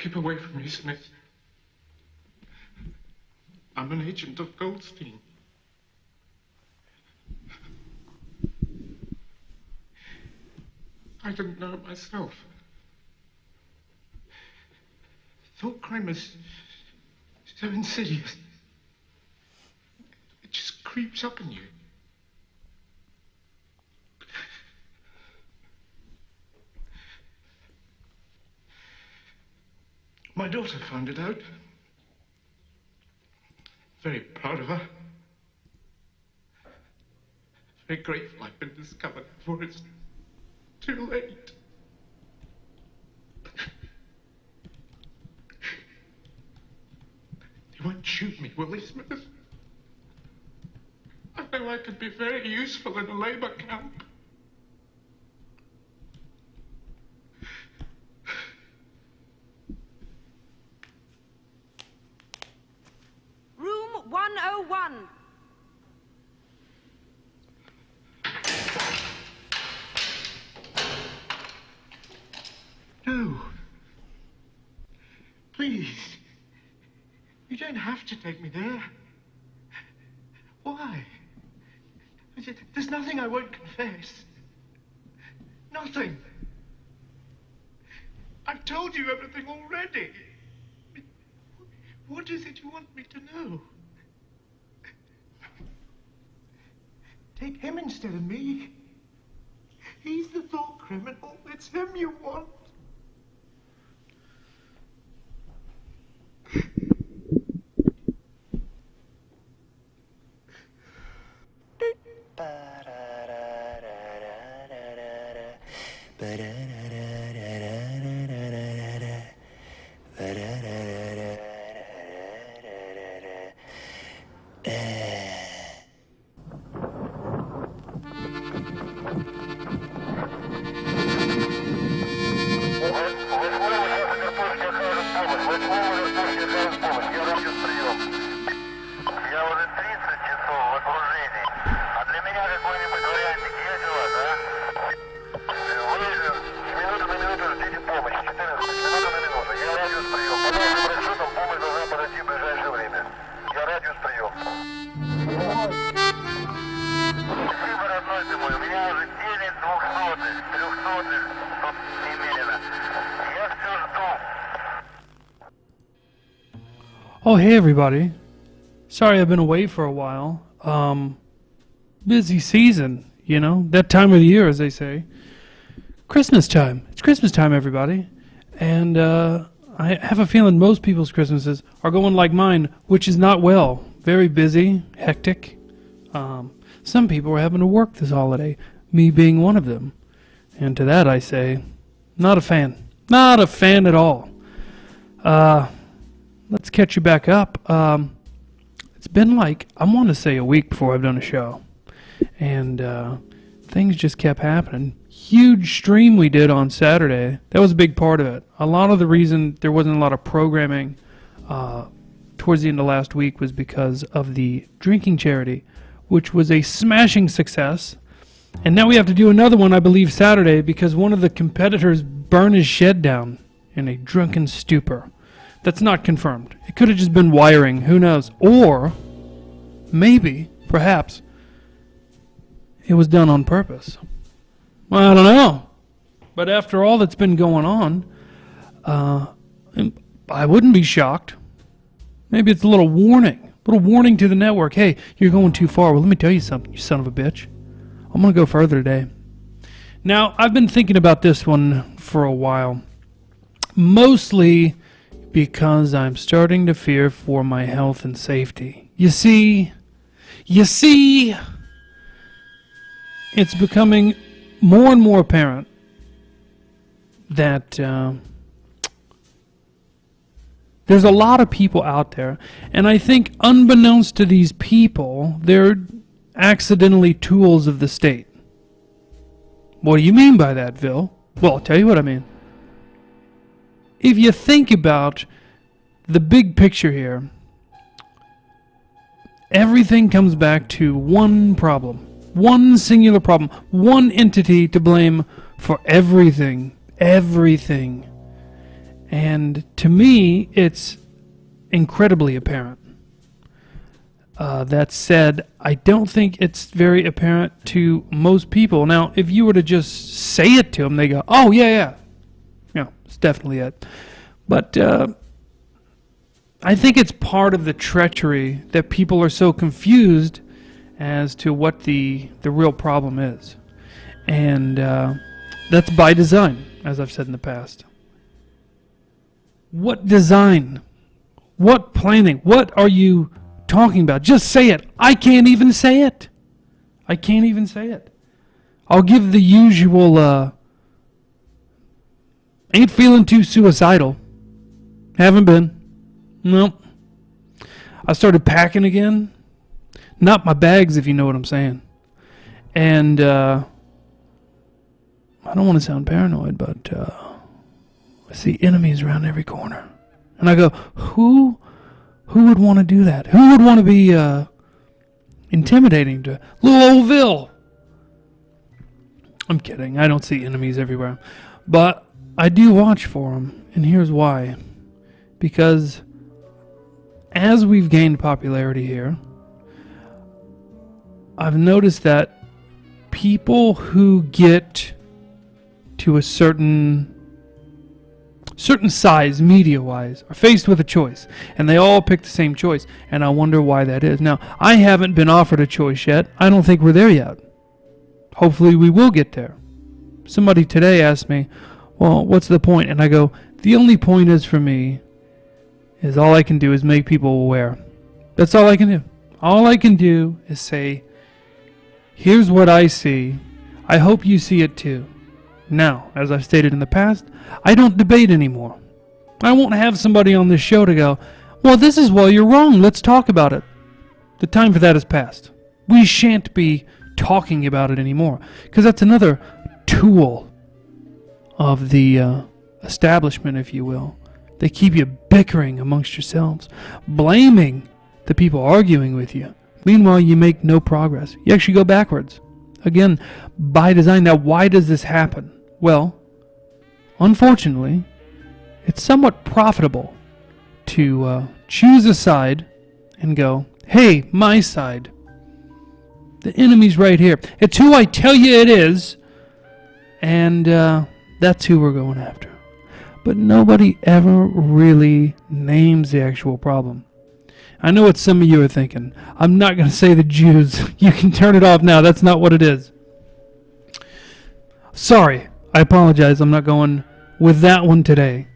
Keep away from me, Smith. I'm an agent of Goldstein. I didn't know it myself. Thought crime is so insidious. It just creeps up on you. My daughter found it out. Very proud of her. Very grateful I've been discovered before it's too late. They won't shoot me, will they, Smith? I know I could be very useful in a labor camp. Room 101. No. Please. You don't have to take me there. Why? There's nothing I won't confess. Nothing. I've told you everything already. What is it you want me to know? Take him instead of me. He's the thought criminal. It's him you want. Oh, hey everybody. Sorry I've been away for a while. Busy season, you know, that time of the year, as they say. Christmas time. It's Christmas time, everybody. And I have a feeling most people's Christmases are going like mine, which is not well. Very busy, hectic. Some people are having to work this holiday, me being one of them. And to that I say, not a fan. Not a fan at all. Let's catch you back up. It's been like, I want to say a week before I've done a show. And things just kept happening. Huge stream we did on Saturday. That was a big part of it. A lot of the reason there wasn't a lot of programming towards the end of last week was because of the drinking charity, which was a smashing success. And now we have to do another one, I believe, Saturday, because one of the competitors burned his shed down in a drunken stupor. That's not confirmed. It could have just been wiring. Who knows? Or maybe, perhaps, it was done on purpose. Well, I don't know. But after all that's been going on, I wouldn't be shocked. Maybe it's a little warning. A little warning to the network. Hey, you're going too far. Well, let me tell you something, you son of a bitch. I'm going to go further today. Now, I've been thinking about this one for a while. Mostly because I'm starting to fear for my health and safety. You see, it's becoming more and more apparent that there's a lot of people out there, and I think unbeknownst to these people, they're accidentally tools of the state. What do you mean by that, Vil? Well, I'll tell you what I mean. If you think about the big picture here, everything comes back to one problem, one singular problem, one entity to blame for everything. And to me, it's incredibly apparent. That said, I don't think it's very apparent to most people. Now, if you were to just say it to them, they go, oh, yeah. Yeah, it's definitely it. But I think it's part of the treachery that people are so confused as to what the real problem is. And that's by design, as I've said in the past. What design? What planning? What are you talking about? Just say it. I can't even say it. I can't even say it. I'll give the usual, ain't feeling too suicidal. Haven't been. Nope. I started packing again. Not my bags, if you know what I'm saying. And I don't want to sound paranoid, but I see enemies around every corner. And I go, who would want to do that? Who would want to be intimidating to little old Ville? I'm kidding. I don't see enemies everywhere. But I do watch for them. And here's why. Because as we've gained popularity here, I've noticed that people who get to a certain size, media-wise, are faced with a choice. And they all pick the same choice. And I wonder why that is. Now, I haven't been offered a choice yet. I don't think we're there yet. Hopefully we will get there. Somebody today asked me, well, what's the point? And I go, the only point is for me is all I can do is make people aware. That's all I can do. All I can do is say, here's what I see. I hope you see it too. Now, as I've stated in the past, I don't debate anymore. I won't have somebody on this show to go, well, this is why you're wrong. Let's talk about it. The time for that has passed. We shan't be talking about it anymore. Because that's another tool of the establishment, if you will. They keep you bickering amongst yourselves, blaming the people arguing with you. Meanwhile, you make no progress. You actually go backwards. Again, by design. Now, why does this happen? Well, unfortunately, it's somewhat profitable to choose a side and go, hey, my side. The enemy's right here. It's who I tell you it is, and that's who we're going after. But nobody ever really names the actual problem. I know what some of you are thinking. I'm not going to say the Jews. You can turn it off now. That's not what it is. Sorry. I apologize. I'm not going with that one today.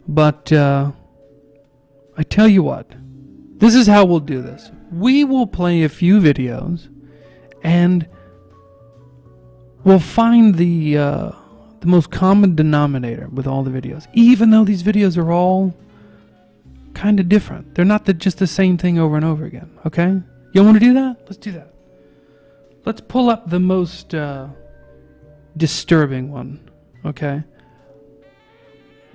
But I tell you what. This is how we'll do this. We will play a few videos and we'll find the most common denominator with all the videos. Even though these videos are all kind of different. They're not just the same thing over and over again. Okay? You want to do that? Let's do that. Let's pull up the most disturbing one. Okay?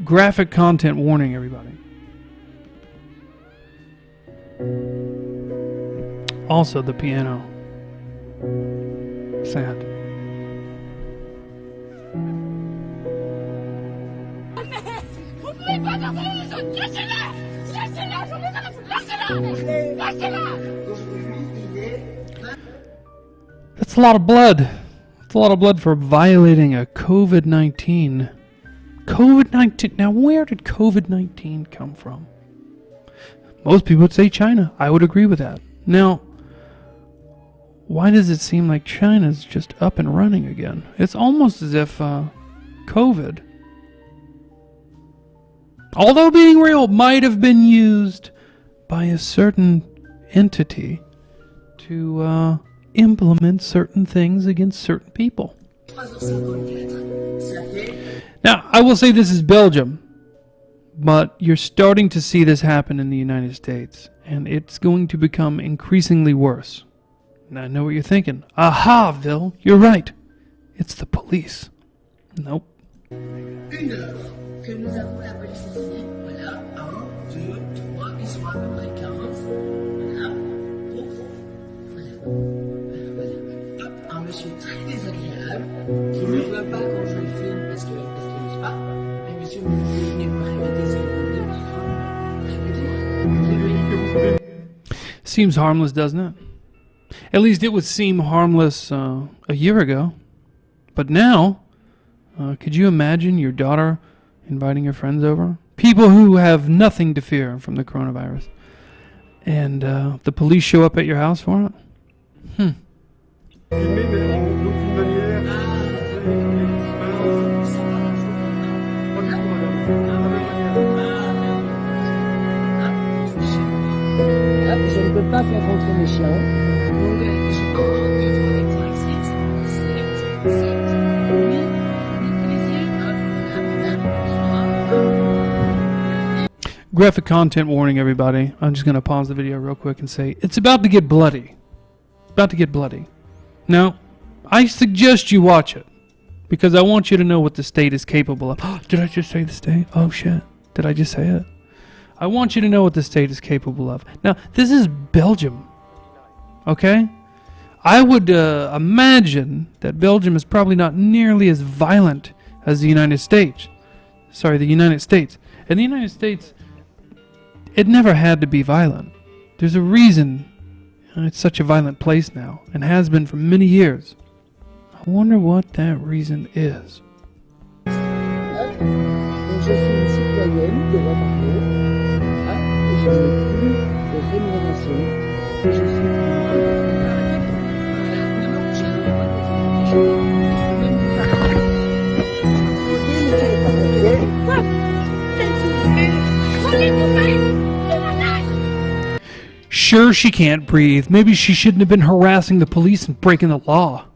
Graphic content warning, everybody. Also the piano. Sad. That's a lot of blood. That's a lot of blood for violating a COVID-19. COVID-19. Now, where did COVID-19 come from? Most people would say China. I would agree with that. Now, why does it seem like China's just up and running again? It's almost as if COVID, although being real, might have been used by a certain entity to implement certain things against certain people. Now, I will say this is Belgium, but you're starting to see this happen in the United States, and it's going to become increasingly worse. And I know what you're thinking. Aha, Ville, you're right. It's the police. Nope. Que nous avons la police ici, voilà, 1, 2, 3, ils sont à peu près 15, voilà, voilà. Hop, un monsieur très désagréable, qui ne me voit pas quand je le filme parce qu'il n'ose pas, mais monsieur me dit, je n'ai pas des yeux. Seems harmless, doesn't it? At least it would seem harmless a year ago. But now, could you imagine your daughter inviting her friends over? People who have nothing to fear from the coronavirus. And the police show up at your house for it? Je ne peux pas faire rentrer mes chiens. Graphic content warning, everybody. I'm just going to pause the video real quick and say it's about to get bloody. About to get bloody. Now, I suggest you watch it because I want you to know what the state is capable of. Did I just say the state? Oh, shit. Did I just say it? I want you to know what the state is capable of. Now, this is Belgium. Okay? I would imagine that Belgium is probably not nearly as violent as the United States. Sorry, the United States. In the United States, it never had to be violent. There's a reason it's such a violent place now, and has been for many years. I wonder what that reason is. Donc je suis une citoyenne de la partie, et je n'ai plus de rémunération. Je suis Sure, she can't breathe. Maybe she shouldn't have been harassing the police and breaking the law.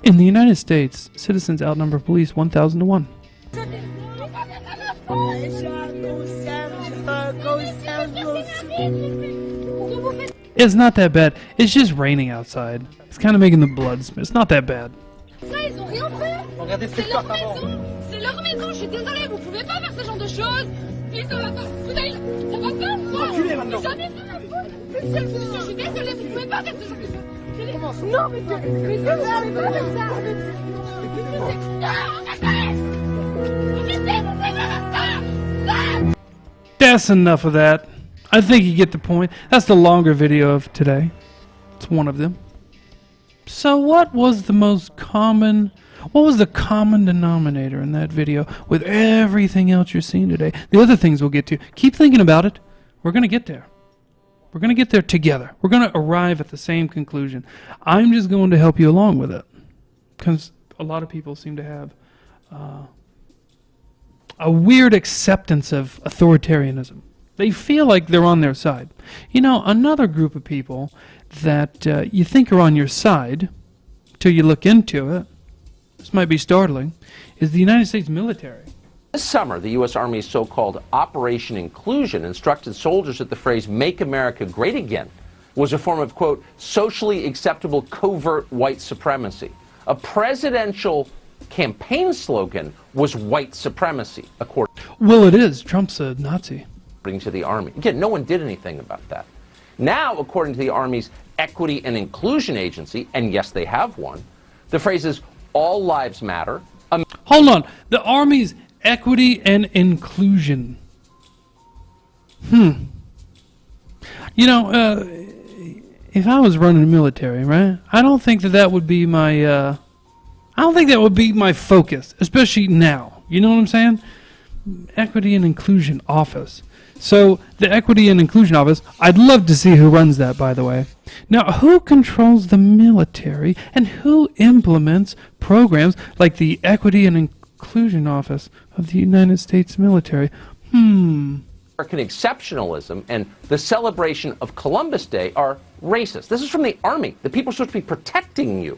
In the United States, citizens outnumber police 1,000 to 1. It's not that bad. It's just raining outside. It's kind of making the blood smell. It's not that bad. C'est leur maison, je suis désolée, vous pouvez pas faire ce genre de choses. Ils sont là, vous allez, ça va pas, moi. Jamais fait la faute. Monsieur, je suis désolée, vous pouvez pas faire ce genre de choses. Non, monsieur, vous pouvez pas faire ça. That's enough of that. I think you get the point. That's the longer video of today. It's one of them. So what was the common denominator in that video with everything else you're seeing today? The other things we'll get to. Keep thinking about it. We're going to get there. We're going to get there together. We're going to arrive at the same conclusion. I'm just going to help you along with it. Because a lot of people seem to have a weird acceptance of authoritarianism. They feel like they're on their side. You know, another group of people that you think are on your side, till you look into it, this might be startling, is the United States military. This summer, the U.S. Army's so-called Operation Inclusion instructed soldiers that the phrase, "Make America Great Again," was a form of, quote, socially acceptable covert white supremacy. A presidential campaign slogan was white supremacy, according Well, it is. Trump's a Nazi. to the Army. Again, no one did anything about that. Now, according to the Army's Equity and Inclusion Agency, and yes, they have one, the phrase is, "All lives matter." Hold on. The Army's Equity and Inclusion. You know, if I was running the military, right, I don't think that would be my, focus, especially now. You know what I'm saying? Equity and Inclusion Office. So, the Equity and Inclusion Office, I'd love to see who runs that, by the way. Now, who controls the military and who implements programs like the Equity and Inclusion Office of the United States military? American exceptionalism and the celebration of Columbus Day are racist. This is from the Army. The people are supposed to be protecting you.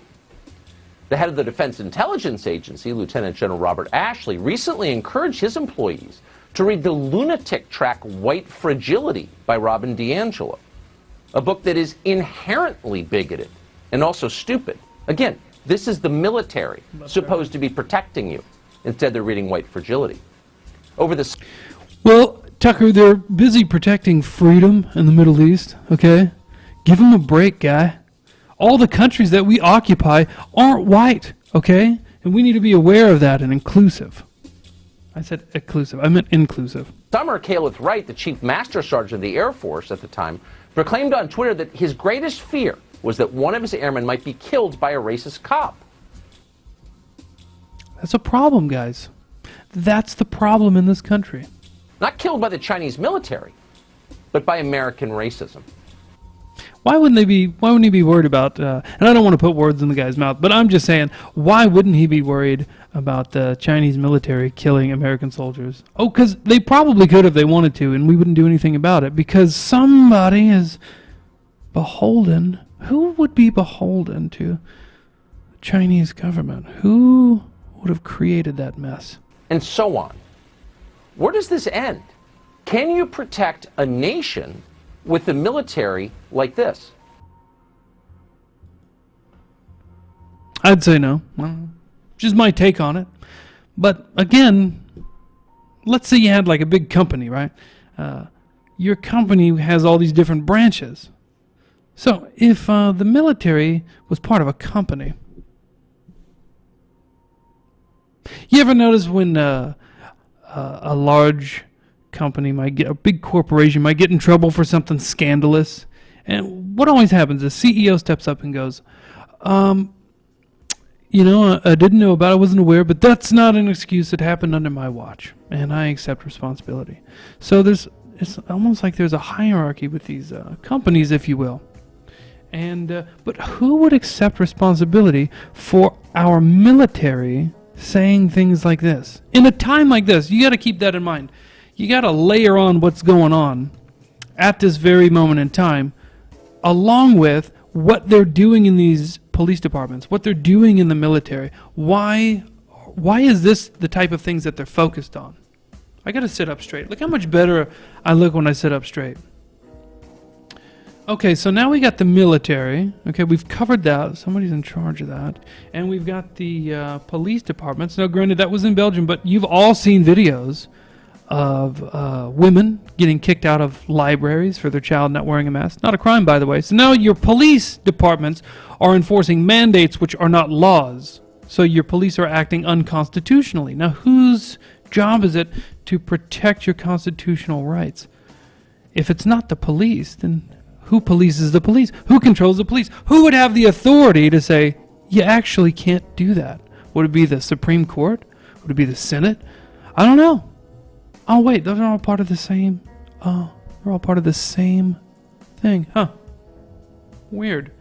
The head of the Defense Intelligence Agency, Lieutenant General Robert Ashley, recently encouraged his employees to read the lunatic track White Fragility by Robin DiAngelo, a book that is inherently bigoted and also stupid. Again, this is the military supposed to be protecting you. Instead, they're reading White Fragility. over the... Well, Tucker, they're busy protecting freedom in the Middle East, okay? Give them a break, guy. All the countries that we occupy aren't white, okay? And we need to be aware of that and inclusive. I said inclusive. I meant inclusive. Summer Caliph Wright, the chief master sergeant of the Air Force at the time, proclaimed on Twitter that his greatest fear was that one of his airmen might be killed by a racist cop. That's a problem, guys. That's the problem in this country. Not killed by the Chinese military, but by American racism. Why wouldn't he be worried about, and I don't want to put words in the guy's mouth, but I'm just saying, why wouldn't he be worried about the Chinese military killing American soldiers? Oh, because they probably could if they wanted to, and we wouldn't do anything about it, because somebody is beholden. Who would be beholden to the Chinese government? Who would have created that mess? And so on. Where does this end? Can you protect a nation with the military like this? I'd say no. Well, just my take on it. But again, let's say you had like a big company, right? Your company has all these different branches. So if the military was part of a company, you ever notice when a large company might get, a big corporation might get in trouble for something scandalous, and what always happens, the CEO steps up and goes, you know, I didn't know about it, I wasn't aware, but that's not an excuse. It happened under my watch, and I accept responsibility. So it's almost like there's a hierarchy with these companies, if you will. And but who would accept responsibility for our military saying things like this? In a time like this, you got to keep that in mind. You got to layer on what's going on at this very moment in time, along with what they're doing in these police departments, what they're doing in the military. Why is this the type of things that they're focused on? I got to sit up straight. Look how much better I look when I sit up straight. Okay, so now we got the military. Okay, we've covered that. Somebody's in charge of that. And we've got the police departments. Now, granted, that was in Belgium, but you've all seen videos of women getting kicked out of libraries for their child not wearing a mask. Not a crime, by the way. So now your police departments are enforcing mandates which are not laws. So your police are acting unconstitutionally. Now, whose job is it to protect your constitutional rights? If it's not the police, then who polices the police? Who controls the police? Who would have the authority to say, you actually can't do that? Would it be the Supreme Court? Would it be the Senate? I don't know. Oh, wait, those are all part of the same... Oh, they're all part of the same thing. Huh. Weird.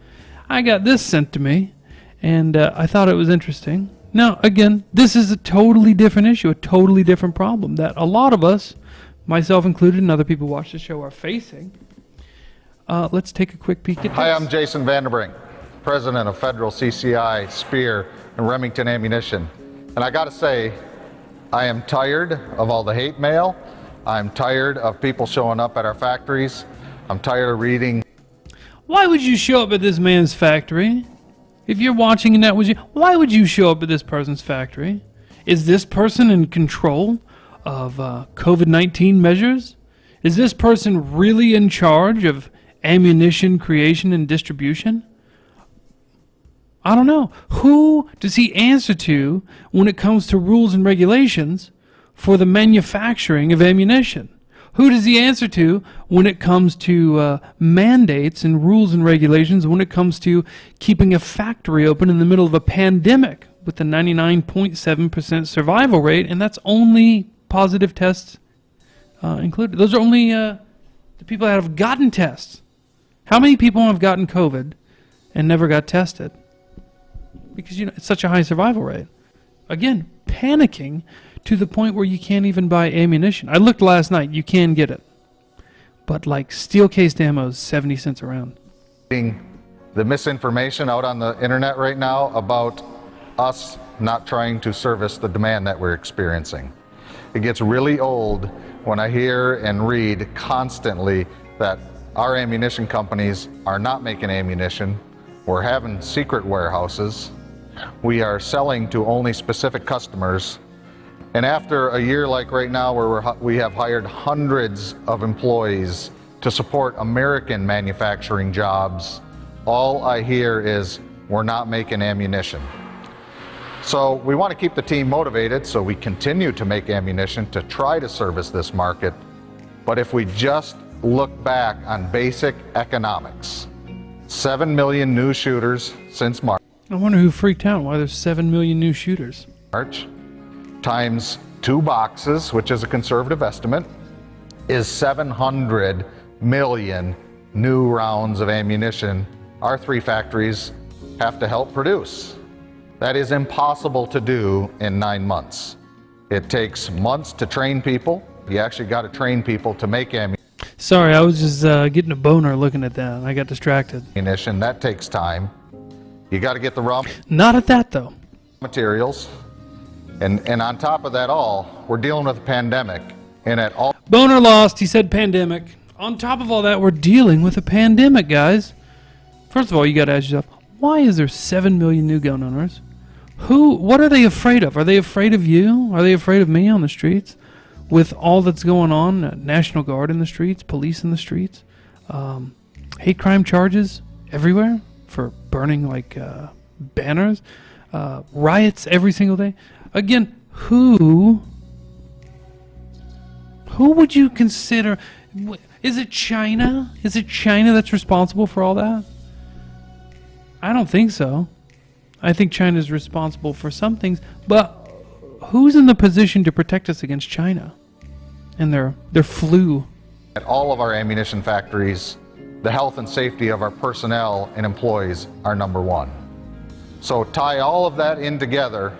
I got this sent to me, and I thought it was interesting. Now, again, this is a totally different issue, a totally different problem that a lot of us, myself included, and other people who watch the show are facing. Let's take a quick peek at this. Hi, I'm Jason Vanderbrink, president of Federal CCI, Spear, and Remington Ammunition. And I got to say, I am tired of all the hate mail. I'm tired of people showing up at our factories. I'm tired of reading. Why would you show up at this man's factory? If you're watching and that was you, why would you show up at this person's factory? Is this person in control of COVID-19 measures? Is this person really in charge of ammunition creation and distribution? I don't know. Who does he answer to when it comes to rules and regulations for the manufacturing of ammunition? Who does he answer to when it comes to mandates and rules and regulations when it comes to keeping a factory open in the middle of a pandemic with a 99.7% survival rate, and that's only positive tests included? Those are only the people that have gotten tests. How many people have gotten COVID and never got tested? Because, you know, it's such a high survival rate. Again, panicking to the point where you can't even buy ammunition. I looked last night. You can get it. But, like, steel-cased ammo is 70 cents a round. The misinformation out on the internet right now about us not trying to service the demand that we're experiencing. It gets really old when I hear and read constantly that our ammunition companies are not making ammunition. We're having secret warehouses. We are selling to only specific customers. And after a year like right now where we have hired hundreds of employees to support American manufacturing jobs, all I hear is we're not making ammunition. So we want to keep the team motivated, so we continue to make ammunition to try to service this market. But if we just look back on basic economics, 7 million new shooters since March. I wonder who freaked out why there's 7 million new shooters. Times 2 boxes, which is a conservative estimate, is 700 million new rounds of ammunition our 3 factories have to help produce. That is impossible to do in 9 months. It takes months to train people. You actually got to train people to make ammunition. Sorry, I was just getting a boner looking at that. I got distracted. That takes time. You got to get the raw Not at that, though. materials. And on top of that all, we're dealing with a pandemic. And at all Boner lost. He said pandemic. On top of all that, we're dealing with a pandemic, guys. First of all, you got to ask yourself, why is there 7 million new gun owners? What are they afraid of? Are they afraid of you? Are they afraid of me on the streets? With all that's going on, National Guard in the streets, police in the streets, hate crime charges everywhere for burning like banners, riots every single day. Again, who would you consider? Is it China? Is it China that's responsible for all that? I don't think so. I think China is responsible for some things, but who's in the position to protect us against China and their flu? At all of our ammunition factories, the health and safety of our personnel and employees are number one. So tie all of that in together,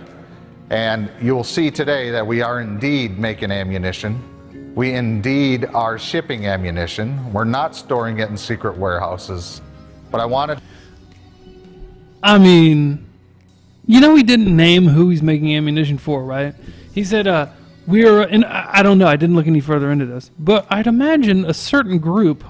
and you'll see today that we are indeed making ammunition. We indeed are shipping ammunition. We're not storing it in secret warehouses. But I mean, you know, he didn't name who he's making ammunition for, right? He said, we're, and I don't know, I didn't look any further into this, but I'd imagine a certain group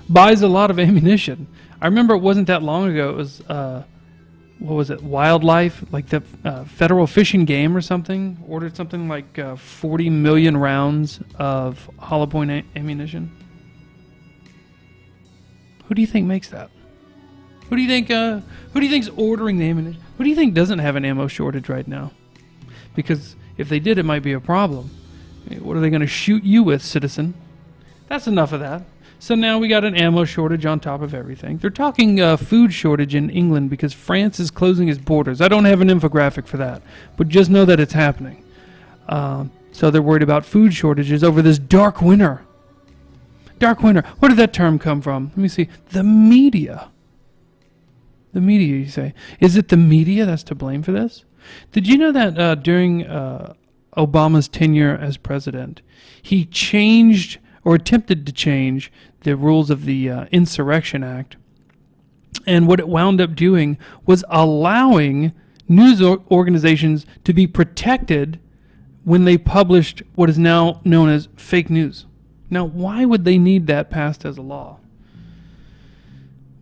buys a lot of ammunition. I remember it wasn't that long ago, it was, what was it, Wildlife, like the Federal Fish and Game or something, ordered something like 40 million rounds of hollow point ammunition. Who do you think makes that? Who do you think's ordering the ammunition? Who do you think doesn't have an ammo shortage right now? Because if they did, it might be a problem. What are they going to shoot you with, citizen? That's enough of that. So now we got an ammo shortage on top of everything. They're talking food shortage in England because France is closing its borders. I don't have an infographic for that, but just know that it's happening. So they're worried about food shortages over this dark winter. Dark winter. Where did that term come from? Let me see. The media. The media, you say. Is it the media that's to blame for this? Did you know that during Obama's tenure as president, he changed or attempted to change the rules of the Insurrection Act? And what it wound up doing was allowing news organizations to be protected when they published what is now known as fake news. Now, why would they need that passed as a law?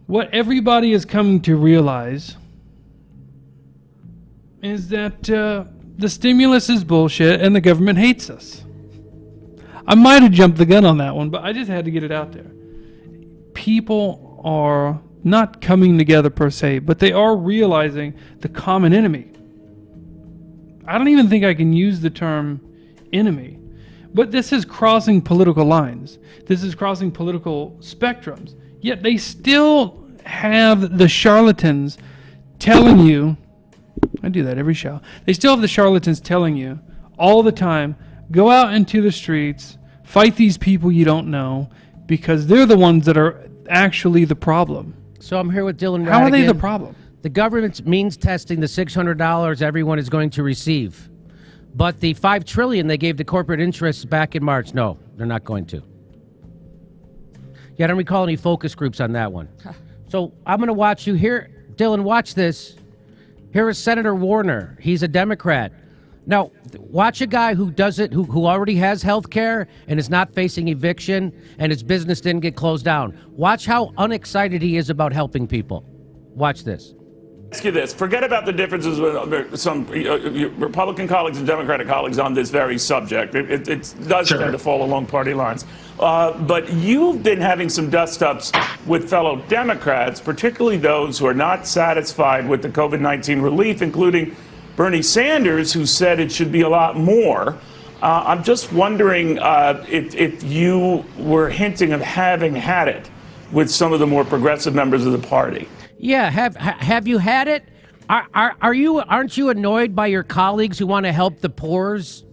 What everybody is coming to realize is that the stimulus is bullshit and the government hates us. I might have jumped the gun on that one, but I just had to get it out there. People are not coming together per se, but they are realizing the common enemy. I don't even think I can use the term enemy, but this is crossing political lines. This is crossing political spectrums. Yet they still have the charlatans telling you, I do that every show, they still have the charlatans telling you all the time, go out into the streets, fight these people you don't know, because they're the ones that are actually the problem. So I'm here with Dylan How are they Radigan. the problem? The government's means testing the $600 everyone is going to receive. But the $5 trillion they gave to corporate interests back in March, no, they're not going to. Yeah, I don't recall any focus groups on that one. So I'm going to watch you here. Dylan, watch this. Here is Senator Warner. He's a Democrat. Now, watch a guy who does it, who already has health care and is not facing eviction and his business didn't get closed down. Watch how unexcited he is about helping people. Watch this. Ask you this. Forget about the differences with some Republican colleagues and Democratic colleagues on this very subject. It does tend to fall along party lines. But you've been having some dust-ups with fellow Democrats, particularly those who are not satisfied with the COVID-19 relief, including Bernie Sanders, who said it should be a lot more. I'm just wondering if you were hinting of having had it with some of the more progressive members of the party. Yeah, have you had it? Aren't you annoyed by your colleagues who want to help the poors?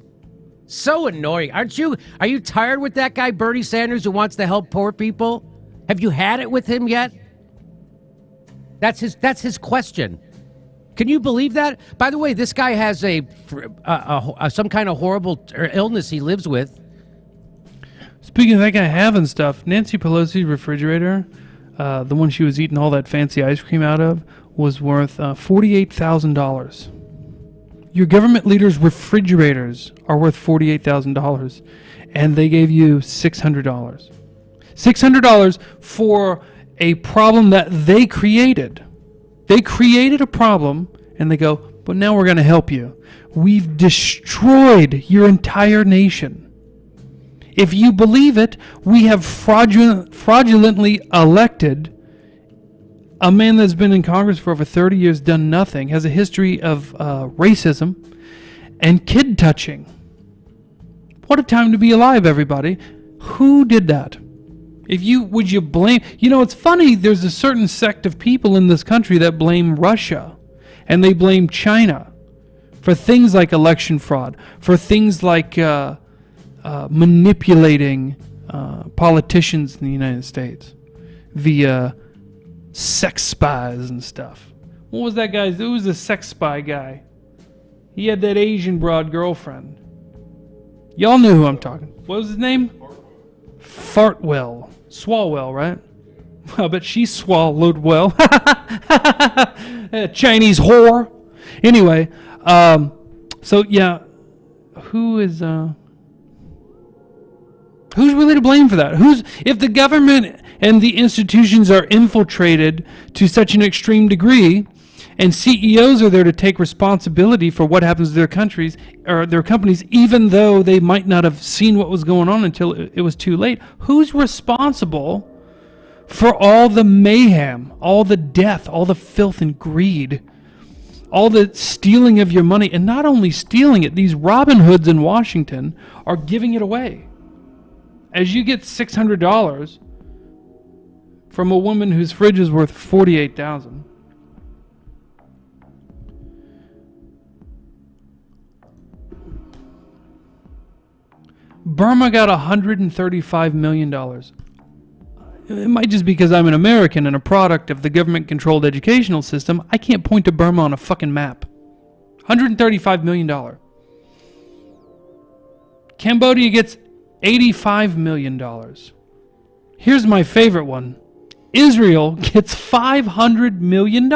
So annoying, aren't you? Are you tired with that guy Bernie Sanders who wants to help poor people? Have you had it with him yet? That's his question. Can you believe that? By the way, this guy has some kind of horrible illness he lives with. Speaking of that guy having stuff, Nancy Pelosi's refrigerator, the one she was eating all that fancy ice cream out of, was worth $48,000. Your government leaders' refrigerators are worth $48,000, and they gave you $600. $600 for a problem that they created. They created a problem, and they go, but now we're going to help you. We've destroyed your entire nation. If you believe it, we have fraudulently elected a man that's been in Congress for over 30 years, done nothing, has a history of racism and kid touching. What a time to be alive, everybody. Who did that? Would you blame... You know, it's funny, there's a certain sect of people in this country that blame Russia, and they blame China for things like election fraud, for things like manipulating politicians in the United States via sex spies and stuff. What was that guy? Who was the sex spy guy? He had that Asian broad girlfriend. Y'all know who I'm talking. What was his name? Fartwell. Swalwell, right? I bet she swallowed well. Chinese whore. Anyway, so yeah, who's really to blame for that? If the government and the institutions are infiltrated to such an extreme degree, and CEOs are there to take responsibility for what happens to their countries or their companies, even though they might not have seen what was going on until it was too late, who's responsible for all the mayhem, all the death, all the filth and greed, all the stealing of your money? And not only stealing it, these Robin Hoods in Washington are giving it away. As you get $600 from a woman whose fridge is worth $48,000. Burma got $135 million. It might just be because I'm an American and a product of the government-controlled educational system. I can't point to Burma on a fucking map. $135 million. Cambodia gets $85 million. Here's my favorite one. Israel gets $500 million.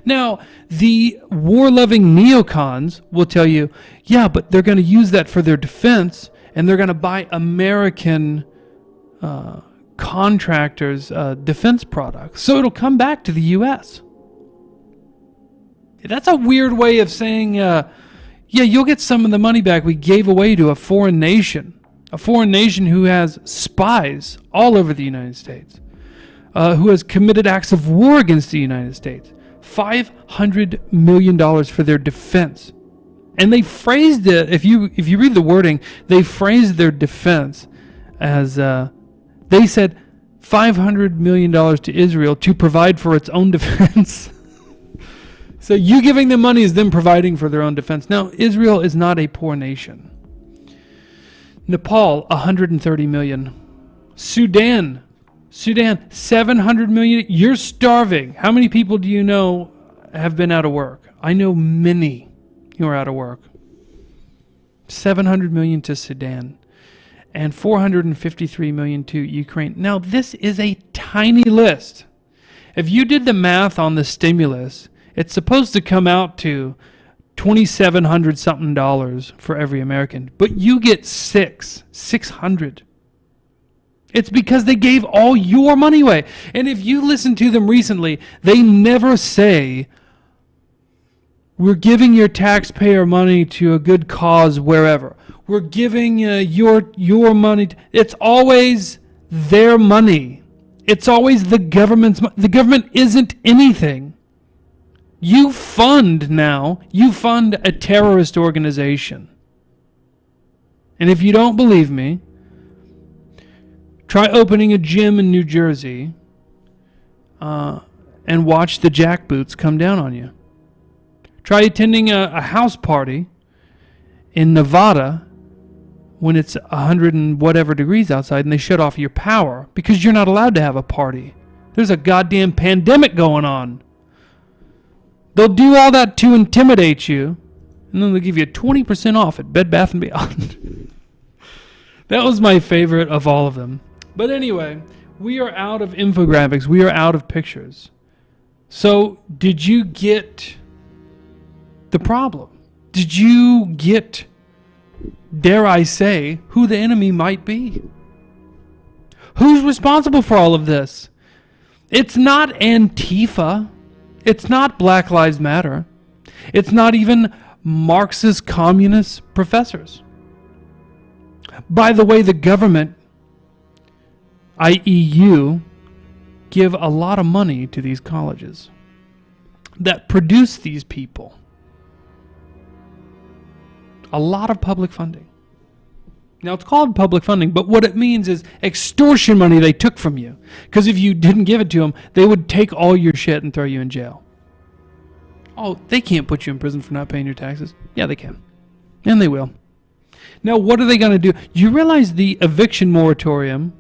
Now, the war-loving neocons will tell you, yeah, but they're going to use that for their defense, and they're going to buy American contractors' defense products. So it'll come back to the U.S. That's a weird way of saying, yeah, you'll get some of the money back we gave away to a foreign nation who has spies all over the United States, who has committed acts of war against the United States. $500 million for their defense. And they phrased it, if you read the wording, they phrased their defense as, they said $500 million to Israel to provide for its own defense. So you giving them money is them providing for their own defense. Now, Israel is not a poor nation. Nepal, $130 million. Sudan, $700 million. You're starving. How many people do you know have been out of work? I know many who are out of work. $700 million to Sudan. And $453 million to Ukraine. Now, this is a tiny list. If you did the math on the stimulus, it's supposed to come out to $2,700 something for every American, but you get $600. It's because they gave all your money away. And if you listen to them recently, they never say, We're giving your taxpayer money to a good cause wherever. We're giving your money. It's always their money. It's always the government's money. The government isn't anything. You fund a terrorist organization. And if you don't believe me, try opening a gym in New Jersey and watch the jackboots come down on you. Try attending a house party in Nevada when it's 100 and whatever degrees outside and they shut off your power because you're not allowed to have a party. There's a goddamn pandemic going on. They'll do all that to intimidate you, and then they'll give you 20% off at Bed Bath & Beyond. That was my favorite of all of them. But anyway, we are out of infographics. We are out of pictures. So, did you get the problem? Did you get, dare I say, who the enemy might be? Who's responsible for all of this? It's not Antifa. It's not Black Lives Matter. It's not even Marxist communist professors. By the way, the government, i.e. you, give a lot of money to these colleges that produce these people. A lot of public funding. Now, it's called public funding, but what it means is extortion money they took from you. Because if you didn't give it to them, they would take all your shit and throw you in jail. Oh, they can't put you in prison for not paying your taxes. Yeah, they can. And they will. Now, what are they going to do? You realize the eviction moratorium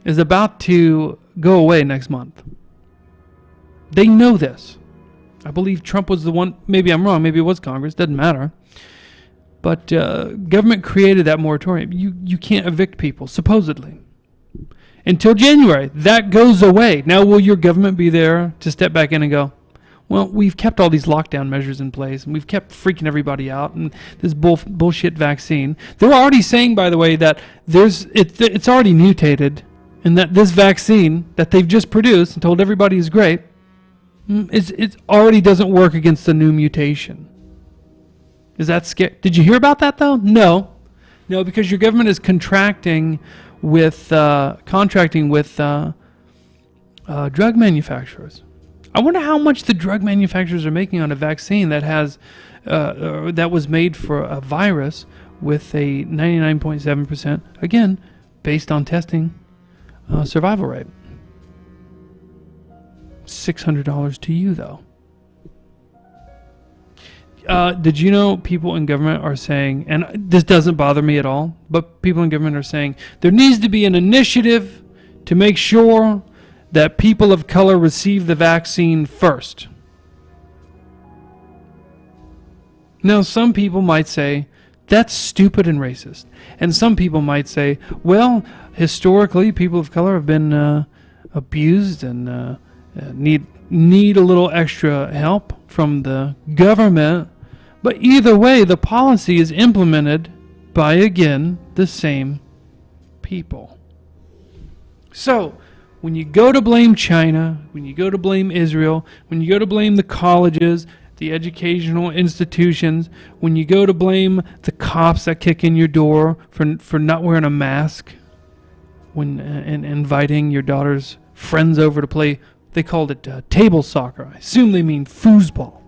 is about to go away next month. They know this. I believe Trump was the one. Maybe I'm wrong. Maybe it was Congress. Doesn't matter. But government created that moratorium. You can't evict people, supposedly. Until January. That goes away. Now, will your government be there to step back in and go, well, we've kept all these lockdown measures in place, and we've kept freaking everybody out, and this bullshit vaccine. They're already saying, by the way, that it's already mutated, and that this vaccine that they've just produced and told everybody is great, it already doesn't work against the new mutation. Is that scary? Did you hear about that, though? No, because your government is contracting with drug manufacturers. I wonder how much the drug manufacturers are making on a vaccine that has that was made for a virus with a 99.7%, again, based on testing, survival rate. $600 to you, though. Did you know people in government are saying, and this doesn't bother me at all, but people in government are saying there needs to be an initiative to make sure that people of color receive the vaccine first. Now, some people might say, that's stupid and racist. And some people might say, well, historically, people of color have been abused and need a little extra help from the government. But either way, the policy is implemented by, again, the same people. So, when you go to blame China, when you go to blame Israel, when you go to blame the colleges, the educational institutions, when you go to blame the cops that kick in your door for not wearing a mask, when and inviting your daughter's friends over to play, they called it table soccer. I assume they mean foosball.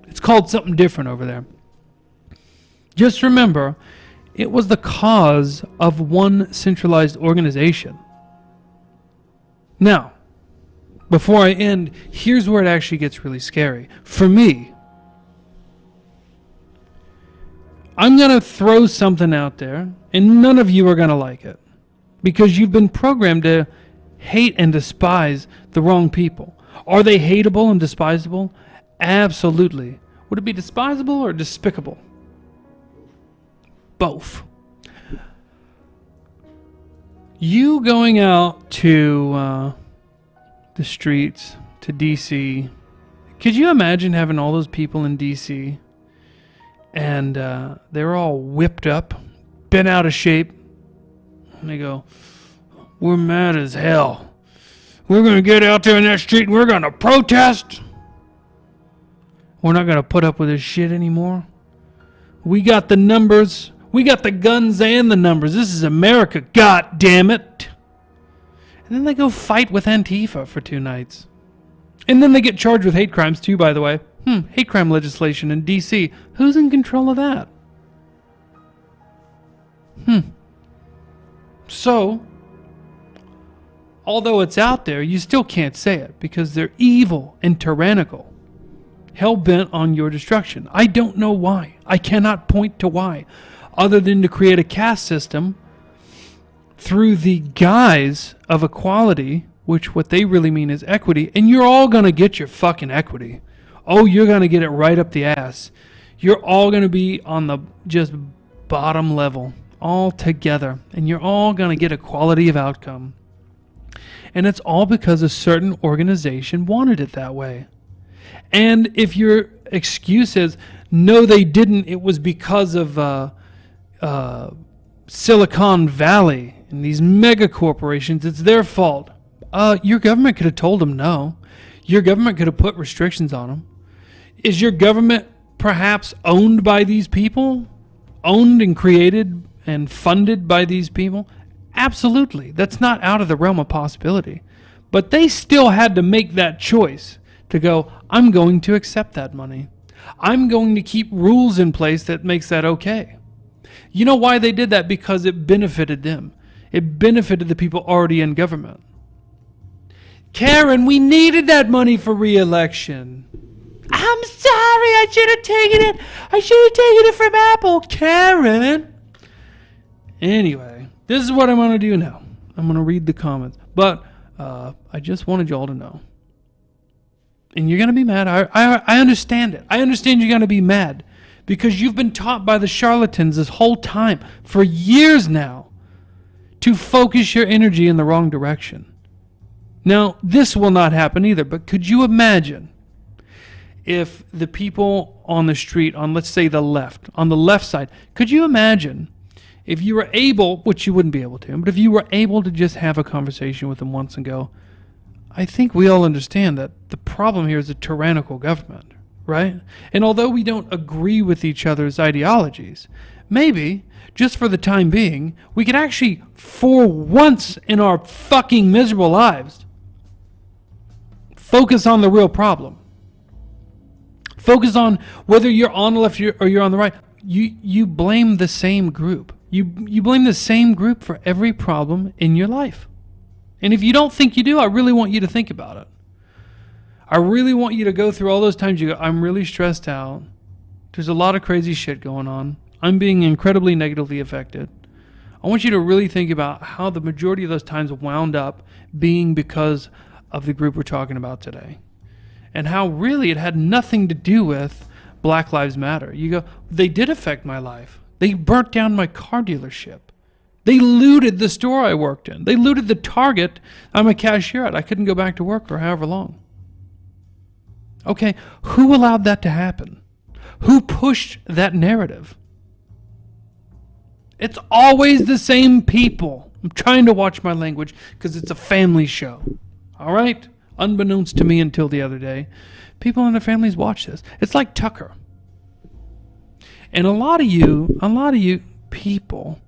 It's called something different over there. Just remember, it was the cause of one centralized organization. Now, before I end, here's where it actually gets really scary. For me, I'm going to throw something out there, and none of you are going to like it. Because you've been programmed to hate and despise the wrong people. Are they hateable and despisable? Absolutely. Would it be despisable or despicable? Both. You going out to the streets, to D.C., could you imagine having all those people in D.C. and they're all whipped up, bent out of shape, and they go, we're mad as hell. We're going to get out there in that street and we're going to protest. We're not going to put up with this shit anymore. We got the numbers. We got the guns and the numbers. This is America. God damn it. And then they go fight with Antifa for 2 nights. And then they get charged with hate crimes too, by the way. Hate crime legislation in D.C. Who's in control of that? So, although it's out there, you still can't say it because they're evil and tyrannical. Hell-bent on your destruction. I don't know why. I cannot point to why. Other than to create a caste system through the guise of equality, which what they really mean is equity, and you're all going to get your fucking equity. Oh, you're going to get it right up the ass. You're all going to be on the just bottom level, all together, and you're all going to get equality of outcome. And it's all because a certain organization wanted it that way. And if your excuse is, no, they didn't, it was because of Silicon Valley and these mega corporations, it's their fault. Your government could have told them no. Your government could have put restrictions on them. Is your government perhaps owned by these people? Owned and created and funded by these people? Absolutely. That's not out of the realm of possibility. But they still had to make that choice to go, I'm going to accept that money. I'm going to keep rules in place that makes that okay. You know why they did that? Because it benefited them. It benefited the people already in government. Karen, we needed that money for re-election. I'm sorry, I should have taken it. I should have taken it from Apple, Karen. Anyway, this is what I'm going to do now. I'm going to read the comments. But I just wanted you all to know. And you're going to be mad. I understand it. I understand you're going to be mad. Because you've been taught by the charlatans this whole time, for years now, to focus your energy in the wrong direction. Now, this will not happen either, but could you imagine if the people on the street, on let's say on the left side, could you imagine if you were able, which you wouldn't be able to, but if you were able to just have a conversation with them once and go, I think we all understand that the problem here is a tyrannical government, right? And although we don't agree with each other's ideologies, maybe, just for the time being, we could actually, for once in our fucking miserable lives, focus on the real problem. Focus on whether you're on the left or you're on the right. You blame the same group. You blame the same group for every problem in your life. And if you don't think you do, I really want you to think about it. I really want you to go through all those times you go, I'm really stressed out. There's a lot of crazy shit going on. I'm being incredibly negatively affected. I want you to really think about how the majority of those times wound up being because of the group we're talking about today. And how really it had nothing to do with Black Lives Matter. You go, they did affect my life. They burnt down my car dealership. They looted the store I worked in. They looted the Target I'm a cashier at. I couldn't go back to work for however long. Okay, who allowed that to happen? Who pushed that narrative? It's always the same people. I'm trying to watch my language because it's a family show. All right? Unbeknownst to me until the other day, people and their families watch this. It's like Tucker. And a lot of you people,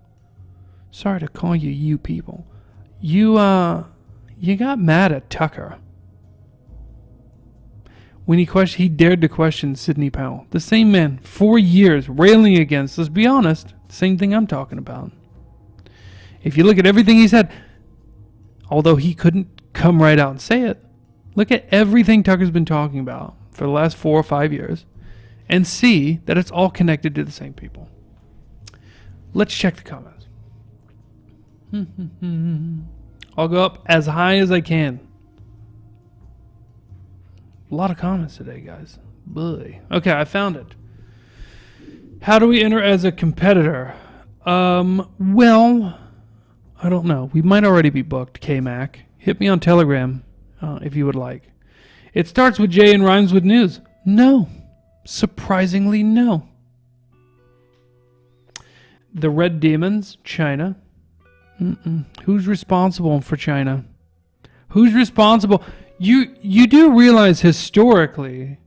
sorry to call you people, you got mad at Tucker when he dared to question Sidney Powell. The same man, 4 years, railing against, let's be honest, same thing I'm talking about. If you look at everything he said, although he couldn't come right out and say it, look at everything Tucker's been talking about for the last 4 or 5 years and see that it's all connected to the same people. Let's check the comments. I'll go up as high as I can. A lot of comments today, guys. Boy. Okay, I found it. How do we enter as a competitor? Well, I don't know. We might already be booked, K-Mac. Hit me on Telegram if you would like. It starts with J and rhymes with news. No. Surprisingly, no. The Red Demons, China. Who's responsible for China? Who's responsible? You do realize historically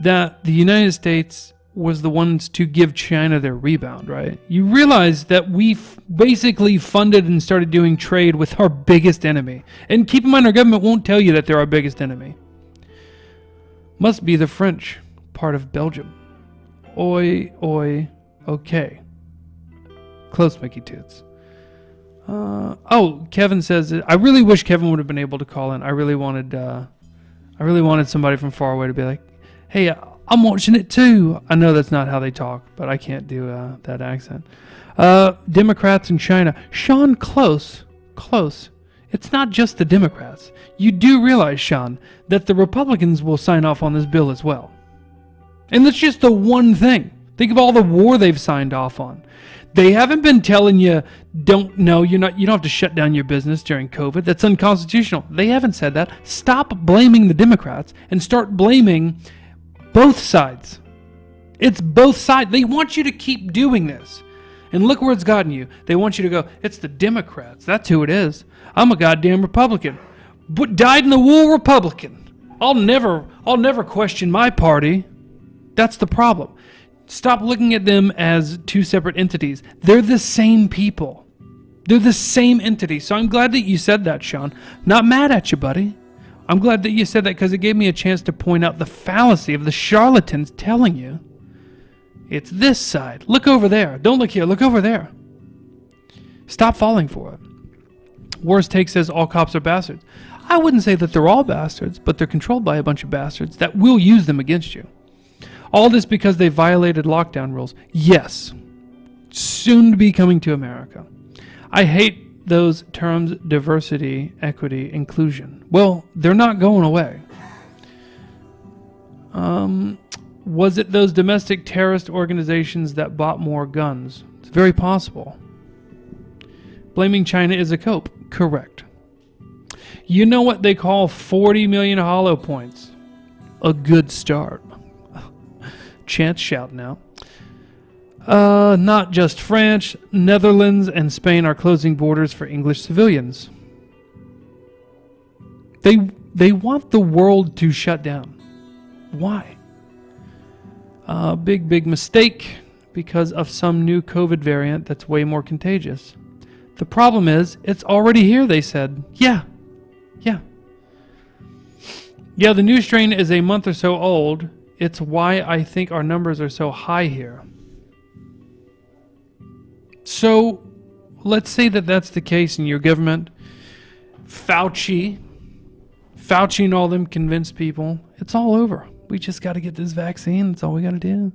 that the United States was the ones to give China their rebound, right? You realize that we basically funded and started doing trade with our biggest enemy. And keep in mind, our government won't tell you that they're our biggest enemy. Must be the French part of Belgium. Oi, oi, okay. Close, Mickey Toots. Kevin says, I really wish Kevin would have been able to call in. I really wanted somebody from far away to be like, hey, I'm watching it too. I know that's not how they talk, but I can't do that accent. Democrats in China. Sean, close. It's not just the Democrats. You do realize, Sean, that the Republicans will sign off on this bill as well. And that's just the one thing. Think of all the war they've signed off on. They haven't been telling you, you don't have to shut down your business during COVID. That's unconstitutional. They haven't said that. Stop blaming the Democrats and start blaming both sides. It's both sides. They want you to keep doing this. And look where it's gotten you. They want you to go, it's the Democrats. That's who it is. I'm a goddamn Republican. But dyed in the wool Republican. I'll never question my party. That's the problem. Stop looking at them as two separate entities. They're the same people. They're the same entity. So I'm glad that you said that, Sean. Not mad at you, buddy. I'm glad that you said that because it gave me a chance to point out the fallacy of the charlatans telling you it's this side. Look over there. Don't look here. Look over there. Stop falling for it. Worst Take says all cops are bastards. I wouldn't say that they're all bastards, but they're controlled by a bunch of bastards that will use them against you. All this because they violated lockdown rules. Yes. Soon to be coming to America. I hate those terms, diversity, equity, inclusion. Well, they're not going away. Was it those domestic terrorist organizations that bought more guns? It's very possible. Blaming China is a cope. Correct. You know what they call 40 million hollow points? A good start. Chance shouting out. Not just France, Netherlands and Spain are closing borders for English civilians. They want the world to shut down. Why? Big mistake because of some new COVID variant that's way more contagious. The problem is, it's already here, they said. Yeah, the new strain is a month or so old. It's why I think our numbers are so high here. So, let's say that that's the case in your government. Fauci and all them convinced people. It's all over. We just got to get this vaccine. That's all we got to do.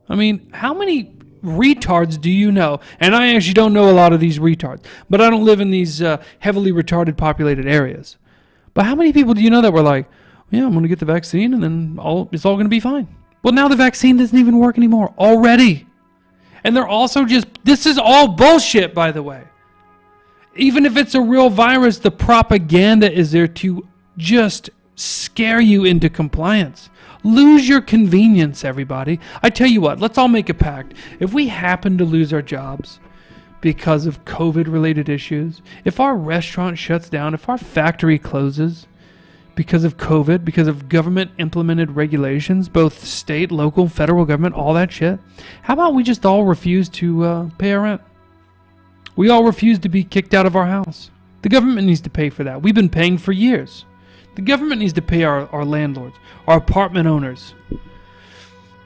I mean, how many retards do you know? And I actually don't know a lot of these retards. But I don't live in these heavily retarded populated areas. But how many people do you know that were like, yeah, I'm going to get the vaccine and then it's all going to be fine. Well, now the vaccine doesn't even work anymore already. And they're also this is all bullshit, by the way. Even if it's a real virus, the propaganda is there to just scare you into compliance. Lose your convenience, everybody. I tell you what, let's all make a pact. If we happen to lose our jobs because of COVID-related issues, if our restaurant shuts down, if our factory closes because of COVID, because of government-implemented regulations, both state, local, federal government, all that shit, how about we just all refuse to pay our rent? We all refuse to be kicked out of our house. The government needs to pay for that. We've been paying for years. The government needs to pay our landlords, our apartment owners.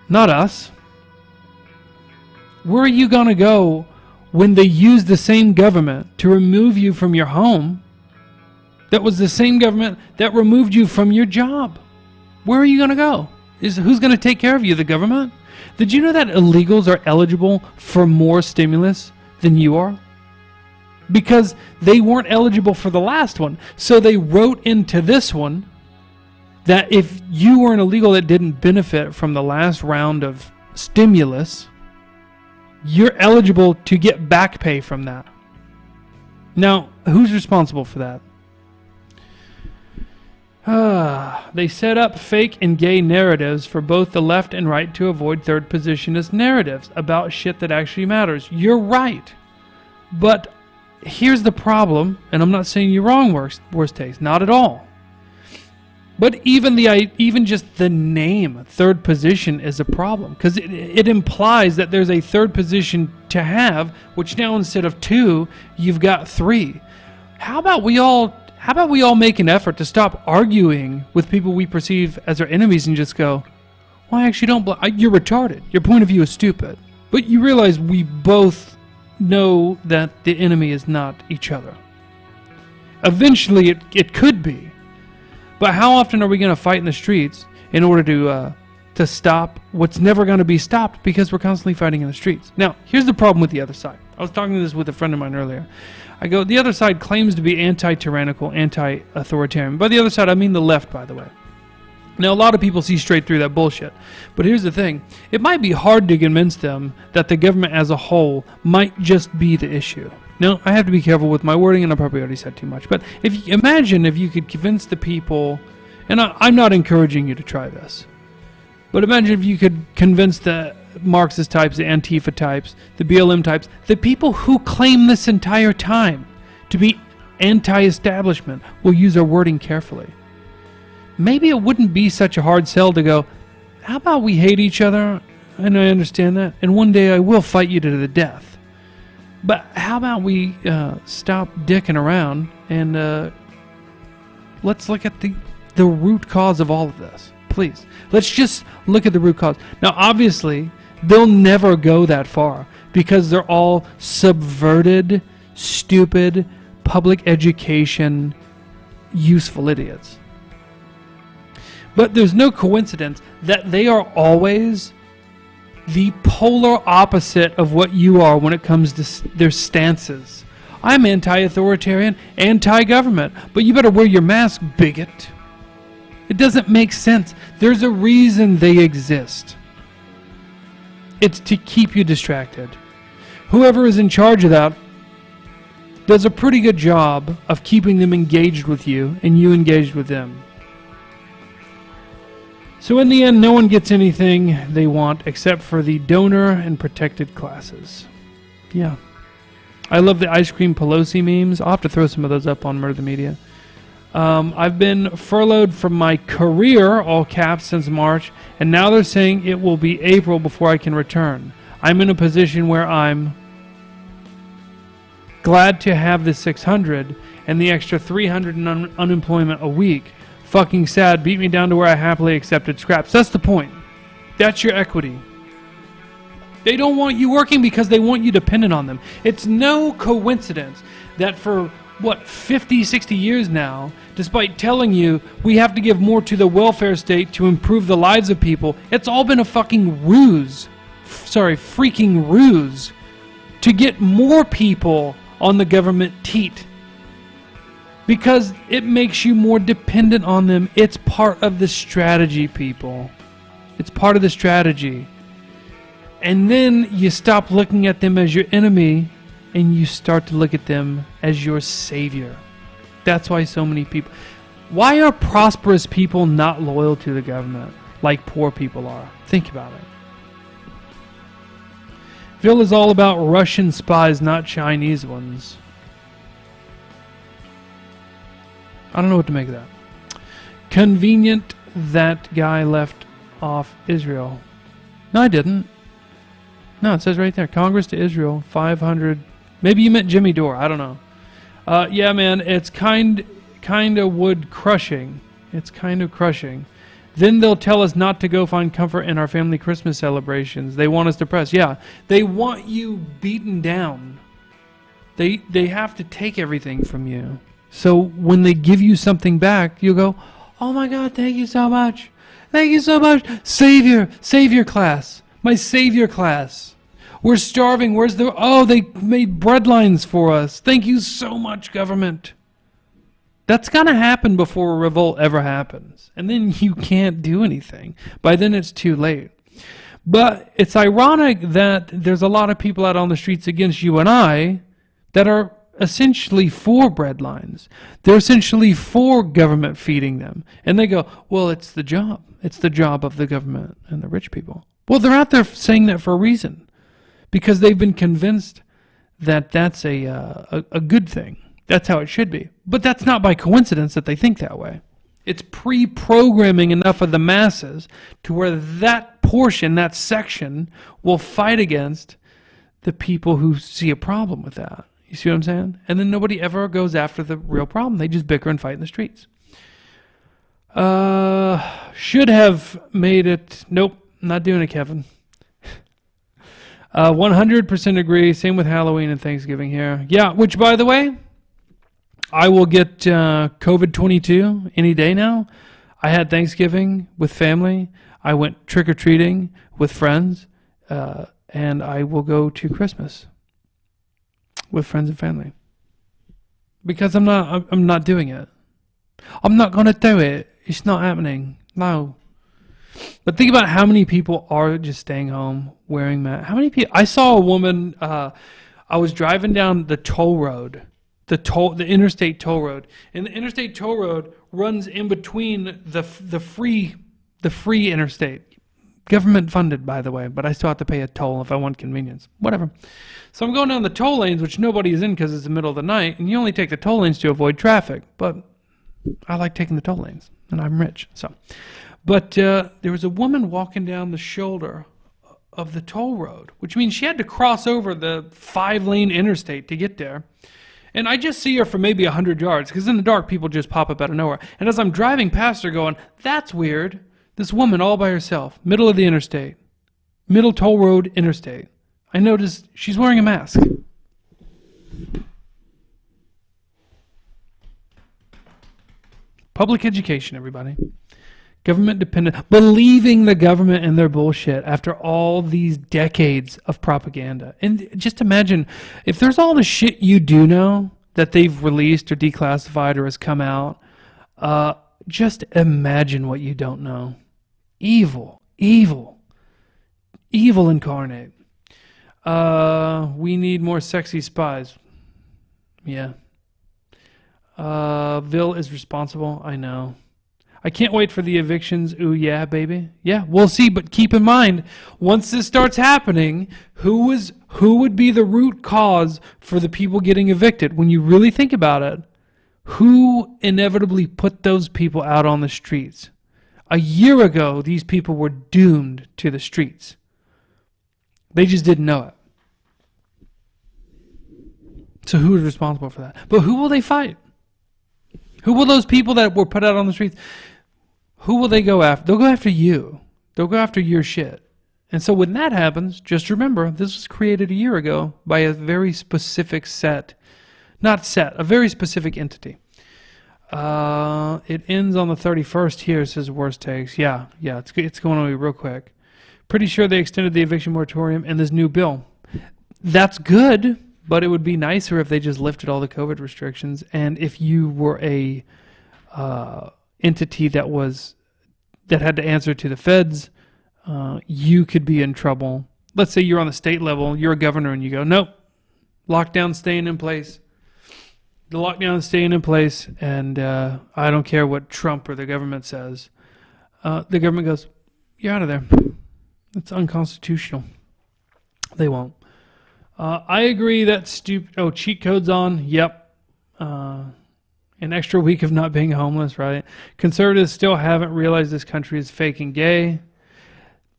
Not us. Where are you going to go when they use the same government to remove you from your home? That was the same government that removed you from your job. Where are you going to go? Who's going to take care of you? The government? Did you know that illegals are eligible for more stimulus than you are? Because they weren't eligible for the last one. So they wrote into this one that if you were an illegal that didn't benefit from the last round of stimulus, you're eligible to get back pay from that. Now, who's responsible for that? They set up fake and gay narratives for both the left and right to avoid third positionist narratives about shit that actually matters. You're right. But here's the problem, and I'm not saying you're wrong, worst taste. Not at all. But even just the name, third position, is a problem because it implies that there's a third position to have, which now instead of 2, you've got 3. How about we all make an effort to stop arguing with people we perceive as our enemies and just go, well, I actually don't. You're retarded. Your point of view is stupid. But you realize we both know that the enemy is not each other. Eventually, it could be. But how often are we going to fight in the streets in order to stop what's never going to be stopped because we're constantly fighting in the streets? Now, here's the problem with the other side. I was talking to this with a friend of mine earlier. I go, the other side claims to be anti-tyrannical, anti-authoritarian. By the other side, I mean the left, by the way. Now, a lot of people see straight through that bullshit. But here's the thing. It might be hard to convince them that the government as a whole might just be the issue. Now, I have to be careful with my wording, and I probably already said too much. But imagine if you could convince the people, and I'm not encouraging you to try this, but imagine if you could convince the Marxist types, the Antifa types, the BLM types, the people who claim this entire time to be anti-establishment, will use our wording carefully. Maybe it wouldn't be such a hard sell to go, how about we hate each other, and I understand that, and one day I will fight you to the death. But how about we stop dicking around and let's look at the root cause of all of this. Please. Let's just look at the root cause. Now, obviously, they'll never go that far because they're all subverted, stupid, public education, useful idiots. But there's no coincidence that they are always the polar opposite of what you are when it comes to their stances. I'm anti-authoritarian, anti-government, but you better wear your mask, bigot. It doesn't make sense. There's a reason they exist. It's to keep you distracted. Whoever is in charge of that does a pretty good job of keeping them engaged with you and you engaged with them. So in the end, no one gets anything they want except for the donor and protected classes. Yeah. I love the ice cream Pelosi memes. I'll have to throw some of those up on Murder the Media. I've been furloughed from my career, all caps, since March, and now they're saying it will be April before I can return. I'm in a position where I'm glad to have the 600 and the extra 300 in unemployment a week. Fucking sad, beat me down to where I happily accepted scraps. That's the point. That's your equity. They don't want you working because they want you dependent on them. It's no coincidence that for, 50, 60 years now, despite telling you we have to give more to the welfare state to improve the lives of people, it's all been a fucking ruse. Freaking ruse to get more people on the government teat. Because it makes you more dependent on them. It's part of the strategy, people. It's part of the strategy. And then you stop looking at them as your enemy and you start to look at them as your savior. That's why so many people... Why are prosperous people not loyal to the government like poor people are? Think about it. Phil is all about Russian spies, not Chinese ones. I don't know what to make of that. Convenient that guy left off Israel. No, I didn't. No, it says right there. Congress to Israel, 500. Maybe you meant Jimmy Dore. I don't know. Yeah, man, it's kind of wood crushing. It's kind of crushing. Then they'll tell us not to go find comfort in our family Christmas celebrations. They want us depressed. Yeah, they want you beaten down. They have to take everything from you. So when they give you something back, you'll go, oh my God, thank you so much. Thank you so much. Savior class. My savior class. We're starving. Where's the... Oh, they made bread lines for us. Thank you so much, government. That's going to happen before a revolt ever happens. And then you can't do anything. By then it's too late. But it's ironic that there's a lot of people out on the streets against you and I that are essentially for bread lines. They're essentially for government feeding them. And they go, well, it's the job. It's the job of the government and the rich people. Well, they're out there saying that for a reason. Because they've been convinced that that's a good thing. That's how it should be. But that's not by coincidence that they think that way. It's pre-programming enough of the masses to where that portion, that section, will fight against the people who see a problem with that. You see what I'm saying? And then nobody ever goes after the real problem. They just bicker and fight in the streets. Should have made it. Nope, not doing it, Kevin. 100% agree. Same with Halloween and Thanksgiving here. Yeah, which, by the way, I will get COVID-22 any day now. I had Thanksgiving with family. I went trick-or-treating with friends. And I will go to Christmas with friends and family. Because I'm not doing it. I'm not going to do it. It's not happening. No. But think about how many people are just staying home wearing masks. How many people? I saw a woman. I was driving down the toll road, the interstate toll road, and the interstate toll road runs in between the free interstate. Government funded, by the way, but I still have to pay a toll if I want convenience. Whatever. So I'm going down the toll lanes, which nobody is in because it's the middle of the night, and you only take the toll lanes to avoid traffic. But I like taking the toll lanes, and I'm rich. So, but there was a woman walking down the shoulder of the toll road, which means she had to cross over the 5-lane interstate to get there. And I just see her for maybe 100 yards, because in the dark, people just pop up out of nowhere. And as I'm driving past her going, that's weird. This woman all by herself, middle of the interstate, middle toll road interstate. I noticed she's wearing a mask. Public education, everybody. Government dependent. Believing the government and their bullshit after all these decades of propaganda. And just imagine, if there's all the shit you do know that they've released or declassified or has come out, just imagine what you don't know. Evil incarnate. We need more sexy spies. Yeah. Vill is responsible. I know. I can't wait for the evictions. Ooh, yeah, baby. Yeah, we'll see. But keep in mind, once this starts happening, who would be the root cause for the people getting evicted? When you really think about it, who inevitably put those people out on the streets? A year ago, these people were doomed to the streets. They just didn't know it. So who is responsible for that? But who will they fight? Who will those people that were put out on the streets, who will they go after? They'll go after you. They'll go after your shit. And so when that happens, just remember, this was created a year ago by a very specific a very specific entity. It ends on the 31st here, says Worst Takes. Yeah, it's going on real quick. Pretty sure they extended the eviction moratorium in this new bill. That's good, but it would be nicer if they just lifted all the COVID restrictions. And if you were a entity that had to answer to the feds, you could be in trouble. Let's say you're on the state level, you're a governor, and you go, nope, lockdown staying in place. The lockdown is staying in place, and I don't care what Trump or the government says. The government goes, you're out of there. It's unconstitutional. They won't. I agree that stupid... Oh, cheat code's on? Yep. An extra week of not being homeless, right? Conservatives still haven't realized this country is fake and gay.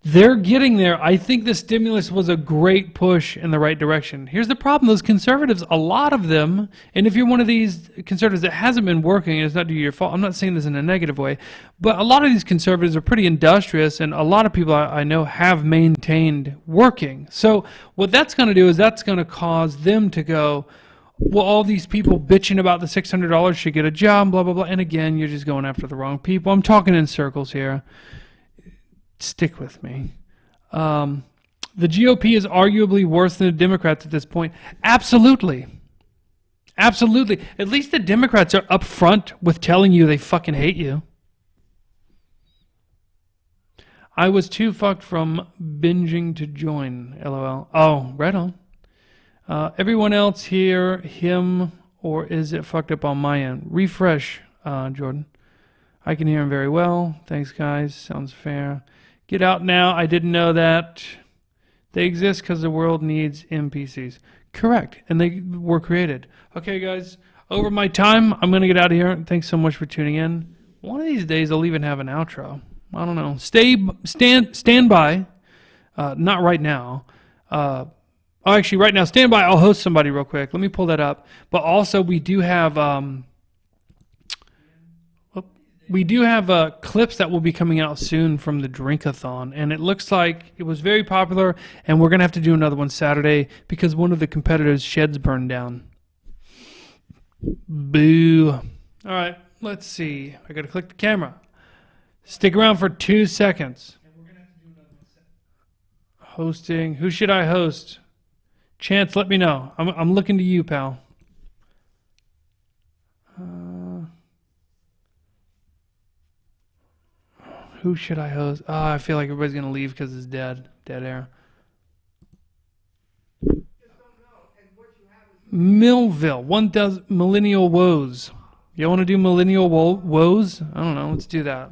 They're getting there. I think the stimulus was a great push in the right direction. Here's the problem. Those conservatives, a lot of them, and if you're one of these conservatives that hasn't been working, and it's not due to your fault, I'm not saying this in a negative way, but a lot of these conservatives are pretty industrious, and a lot of people I know have maintained working. So what that's going to do is that's going to cause them to go, well, all these people bitching about the $600 should get a job, blah, blah, blah. And again, you're just going after the wrong people. I'm talking in circles here. Stick with me. The GOP is arguably worse than the Democrats at this point. Absolutely. Absolutely. At least the Democrats are upfront with telling you they fucking hate you. I was too fucked from binging to join, LOL. Oh, right on. Everyone else hear him, or is it fucked up on my end? Refresh, Jordan. I can hear him very well. Thanks, guys. Sounds fair. Get out now. I didn't know that. They exist because the world needs NPCs. Correct. And they were created. Okay, guys. Over my time, I'm going to get out of here. Thanks so much for tuning in. One of these days I'll even have an outro. I don't know. Stand by. Not right now. Actually, right now, stand by. I'll host somebody real quick. Let me pull that up. But also, we do have clips that will be coming out soon from the Drinkathon, and it looks like it was very popular. And we're gonna have to do another one Saturday because one of the competitors' sheds burned down. Boo! All right, let's see. I gotta click the camera. Stick around for 2 seconds. Hosting. Who should I host? Chance, let me know. I'm looking to you, pal. Who should I host? Oh, I feel like everybody's gonna leave because it's dead air. Millville, 1,000 millennial woes. You want to do millennial woes? I don't know. Let's do that.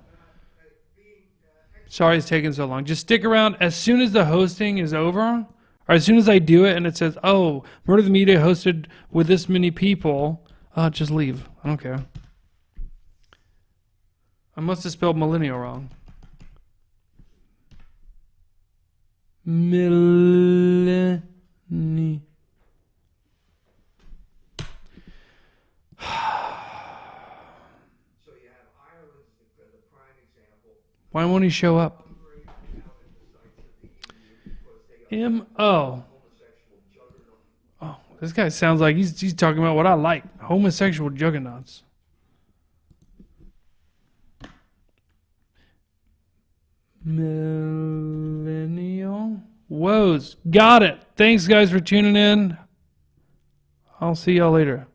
Sorry it's taking so long. Just stick around. As soon as the hosting is over, or as soon as I do it and it says, oh, Murder the Media hosted with this many people, just leave. I don't care. I must have spelled millennial wrong. Millennial. Why won't he show up? M.O. Oh, this guy sounds like he's talking about what I like. Homosexual juggernauts. Millennial woes. Got it. Thanks, guys, for tuning in. I'll see y'all later.